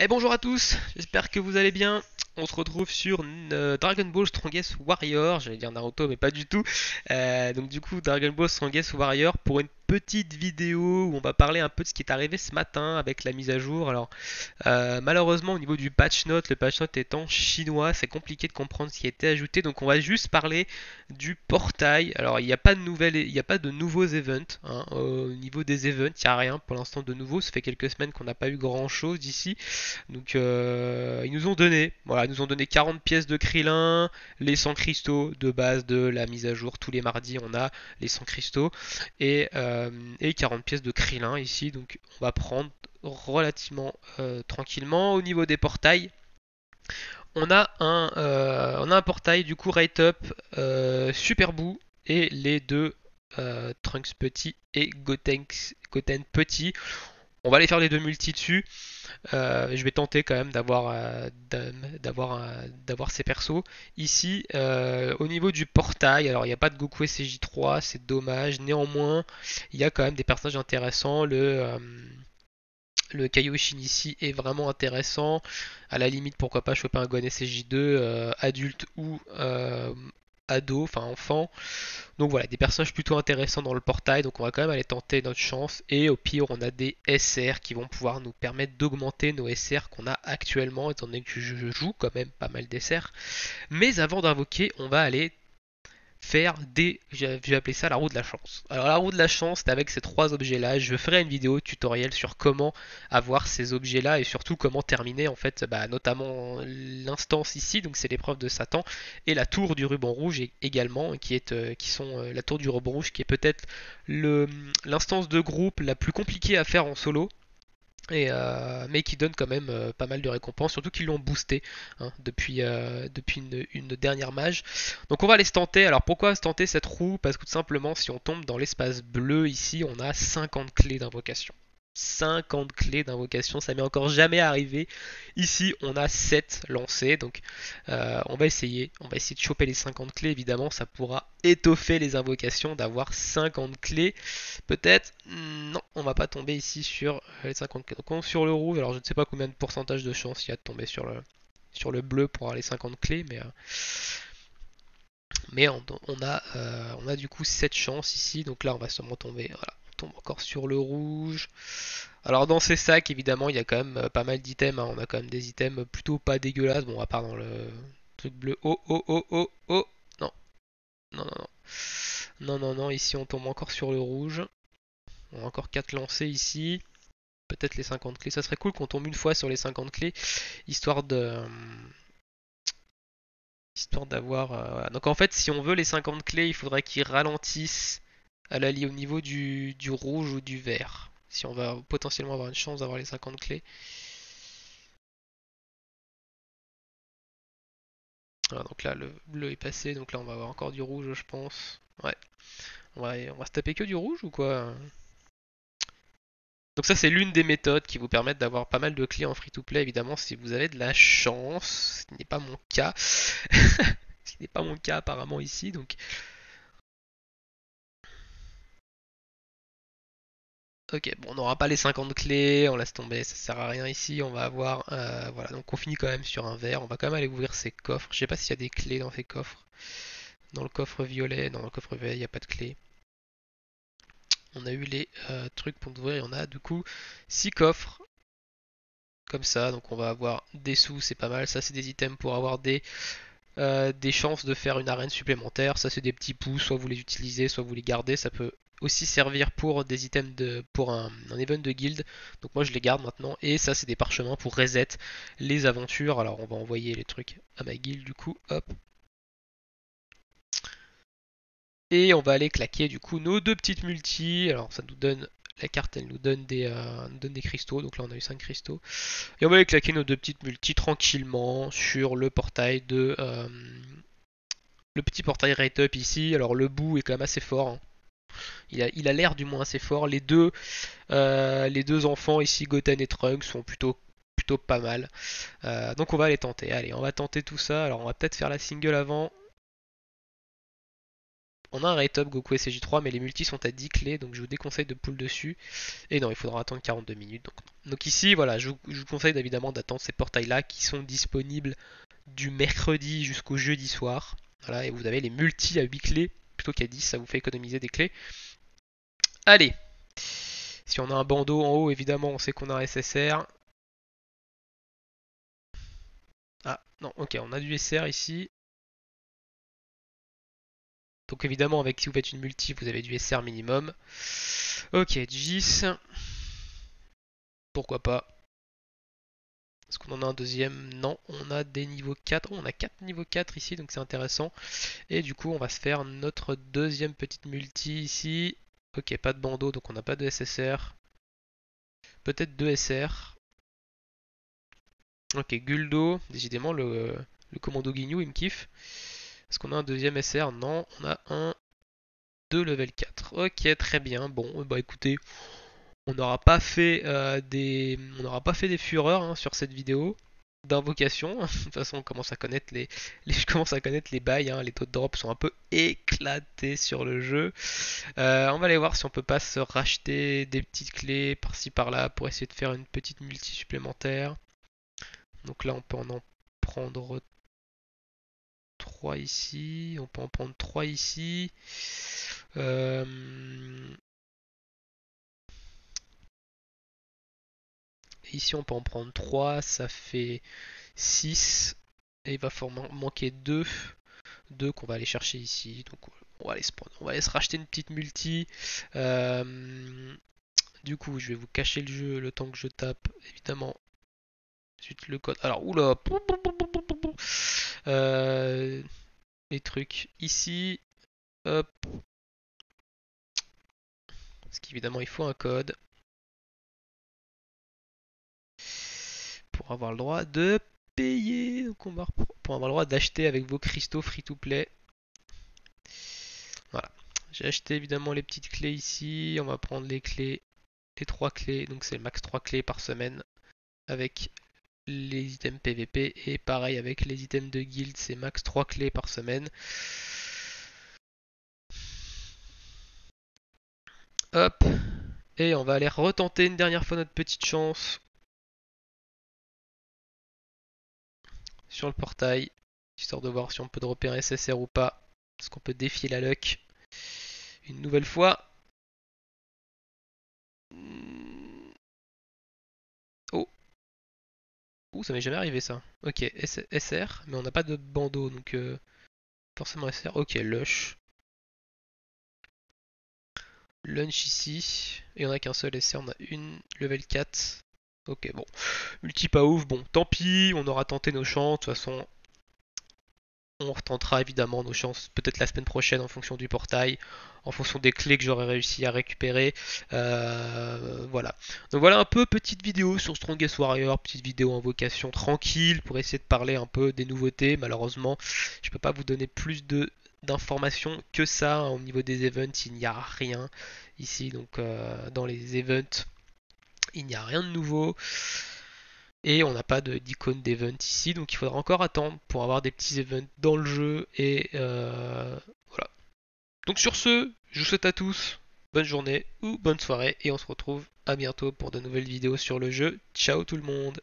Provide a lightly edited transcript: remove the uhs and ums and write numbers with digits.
Et bonjour à tous, j'espère que vous allez bien. On se retrouve sur Dragon Ball Strongest Warrior, j'allais dire Naruto mais pas du tout. Donc du coup Dragon Ball Strongest Warrior pour une petite vidéo où on va parler un peu de ce qui est arrivé ce matin avec la mise à jour. Alors malheureusement au niveau du patch note, le patch note étant chinois, c'est compliqué de comprendre ce qui a été ajouté. Donc on va juste parler du portail. Alors il n'y a pas de nouvelles, il n'y a pas de nouveaux events. Hein. Au niveau des events, il n'y a rien pour l'instant de nouveau. Ça fait quelques semaines qu'on n'a pas eu grand chose d'ici. Donc ils nous ont donné, voilà, ils nous ont donné 40 pièces de Krillin, les 100 cristaux de base de la mise à jour. Tous les mardis on a les 100 cristaux et 40 pièces de Krillin ici. Donc on va prendre relativement tranquillement. Au niveau des portails, on a un portail du coup Rate Up, Super Boo et les deux Trunks petit et Goten petit. On va aller faire les deux multi dessus. Je vais tenter quand même d'avoir ces persos. Ici, au niveau du portail, alors il n'y a pas de Goku SCJ3, c'est dommage. Néanmoins, il y a quand même des personnages intéressants. Le Kaioshin ici est vraiment intéressant. À la limite, pourquoi pas choper un Gon SCJ2 adulte ou ado, enfin enfant. Donc voilà, des personnages plutôt intéressants dans le portail, donc on va quand même aller tenter notre chance. Et au pire, on a des SR qui vont pouvoir nous permettre d'augmenter nos SR qu'on a actuellement, étant donné que je joue quand même pas mal d'SR. Mais avant d'invoquer, on va aller faire j'ai appelé ça la roue de la chance. Alors la roue de la chance, c'est avec ces trois objets là. Je ferai une vidéo tutoriel sur comment avoir ces objets là et surtout comment terminer en fait, notamment l'instance ici, donc c'est l'épreuve de Satan et la tour du ruban rouge également, qui sont la tour du ruban rouge qui est peut-être l'instance de groupe la plus compliquée à faire en solo. Mais qui donne quand même pas mal de récompenses, surtout qu'ils l'ont boosté hein, depuis une dernière mage. Donc on va aller se tenter. Alors pourquoi se tenter cette roue? Parce que tout simplement, si on tombe dans l'espace bleu ici, on a 50 clés d'invocation. 50 clés d'invocation, ça m'est encore jamais arrivé. Ici, on a 7 lancées, donc on va essayer de choper les 50 clés. Évidemment, ça pourra étoffer les invocations d'avoir 50 clés. Peut-être, non, on va pas tomber ici sur les 50 clés. Donc sur le rouge, alors je ne sais pas combien de pourcentage de chance il y a de tomber sur le bleu pour avoir les 50 clés, mais on a du coup 7 chances ici. Donc là, on va sûrement tomber. Voilà, on tombe encore sur le rouge. Alors dans ces sacs, évidemment, il y a quand même pas mal d'items. Hein. On a quand même des items plutôt pas dégueulasses. Bon, à part dans le truc bleu. Oh, oh, oh, oh, oh. Non, non, non, non. Non, non, non, ici on tombe encore sur le rouge. On a encore 4 lancés ici. Peut-être les 50 clés. Ça serait cool qu'on tombe une fois sur les 50 clés, histoire de histoire d'avoir. Voilà. Donc en fait, si on veut les 50 clés, il faudrait qu'ils ralentissent à la au niveau du rouge ou du vert. Si on va potentiellement avoir une chance d'avoir les 50 clés. Voilà, donc là, le bleu est passé. Donc là, on va avoir encore du rouge, je pense. Ouais. On va se taper que du rouge ou quoi? Donc ça c'est l'une des méthodes qui vous permettent d'avoir pas mal de clés en free-to-play évidemment si vous avez de la chance. Ce n'est pas mon cas. Ce n'est pas mon cas apparemment ici. Donc ok, bon on n'aura pas les 50 clés, on laisse tomber, ça sert à rien ici. On va avoir voilà, donc on finit quand même sur un vert. On va quand même aller ouvrir ces coffres. Je sais pas s'il y a des clés dans ces coffres. Dans le coffre violet, dans le coffre violet il n'y a pas de clés. On a eu les trucs pour ouvrir, on a du coup 6 coffres comme ça, donc on va avoir des sous, c'est pas mal. Ça c'est des items pour avoir des chances de faire une arène supplémentaire. Ça c'est des petits pouces, soit vous les utilisez, soit vous les gardez. Ça peut aussi servir pour des items pour un event de guild. Donc moi je les garde maintenant. Et ça c'est des parchemins pour reset les aventures. Alors on va envoyer les trucs à ma guild du coup. Hop. Et on va aller claquer du coup nos deux petites multis. Alors ça nous donne. La carte elle nous donne des cristaux, donc là on a eu 5 cristaux. Et on va aller claquer nos deux petites multis tranquillement sur le portail le petit portail rate up ici. Alors le bout est quand même assez fort. Hein. Il a l'air du moins assez fort. Les deux enfants ici, Goten et Trunks, sont plutôt pas mal. Donc on va les tenter. Allez, on va tenter tout ça. Alors on va peut-être faire la single avant. On a un rate up Goku SJ3, mais les multis sont à 10 clés, donc je vous déconseille de pull dessus. Et non, il faudra attendre 42 minutes. Donc ici, voilà, je vous conseille évidemment d'attendre ces portails-là qui sont disponibles du mercredi jusqu'au jeudi soir. Voilà, et vous avez les multis à 8 clés plutôt qu'à 10, ça vous fait économiser des clés. Allez, si on a un bandeau en haut, évidemment, on sait qu'on a un SSR. Ah, non, ok, on a du SR ici. Donc évidemment, avec si vous faites une multi, vous avez du SR minimum. Ok, Gis. Pourquoi pas. Est-ce qu'on en a un deuxième? Non, on a des niveaux 4. Oh, on a 4 niveaux 4 ici, donc c'est intéressant. Et du coup, on va se faire notre deuxième petite multi ici. Ok, pas de bandeau, donc on n'a pas de SSR. Peut-être 2 SR. Ok, Guldo. Décidément, le commando Guignou, il me kiffe. Est-ce qu'on a un deuxième SR? Non, on a un 2 level 4. Ok, très bien. Bon, bah écoutez, on n'aura pas fait des fureurs hein, sur cette vidéo d'invocation. De toute façon, on commence à connaître je commence à connaître les bails. Hein. Les taux de drop sont un peu éclatés sur le jeu. On va aller voir si on peut pas se racheter des petites clés par-ci par-là pour essayer de faire une petite multi supplémentaire. Donc là, on peut en prendre 3 ici. On peut en prendre 3 ici. Euh, Ici, on peut en prendre 3. Ça fait 6. Et il va manquer 2. 2 qu'on va aller chercher ici. Donc on va aller se racheter une petite multi. Du coup, je vais vous cacher le jeu le temps que je tape, évidemment. Ensuite le code. Alors, oula. Les trucs ici. Hop. Parce qu'évidemment, il faut un code. Pour avoir le droit de payer. Donc pour avoir le droit d'acheter avec vos cristaux free to play. Voilà. J'ai acheté évidemment les petites clés ici. On va prendre les clés. Les 3 clés. Donc c'est max 3 clés par semaine. Avec les items PVP. Et pareil avec les items de guild. C'est max 3 clés par semaine. Hop. Et on va aller retenter une dernière fois notre petite chance. Sur le portail. Histoire de voir si on peut dropper un SSR ou pas. Est-ce qu'on peut défier la luck une nouvelle fois. Oh, ouh, ça m'est jamais arrivé ça. Ok, SR, mais on n'a pas de bandeau, donc forcément SR. Ok, Lush. Lunch ici. Et on a qu'un seul SR, on a une level 4. Ok, bon. Multi pas ouf, bon, tant pis, on aura tenté nos chances. De toute façon, on retentera évidemment nos chances peut-être la semaine prochaine en fonction du portail, en fonction des clés que j'aurai réussi à récupérer. Voilà. Donc voilà un peu petite vidéo sur Strongest Warrior, petite vidéo invocation tranquille pour essayer de parler un peu des nouveautés. Malheureusement, je peux pas vous donner plus d'informations que ça. Hein. Au niveau des events, il n'y a rien ici. Donc dans les events, il n'y a rien de nouveau. Et on n'a pas d'icône d'event ici, donc il faudra encore attendre pour avoir des petits events dans le jeu. Et voilà. Donc sur ce, je vous souhaite à tous bonne journée ou bonne soirée. Et on se retrouve à bientôt pour de nouvelles vidéos sur le jeu. Ciao tout le monde!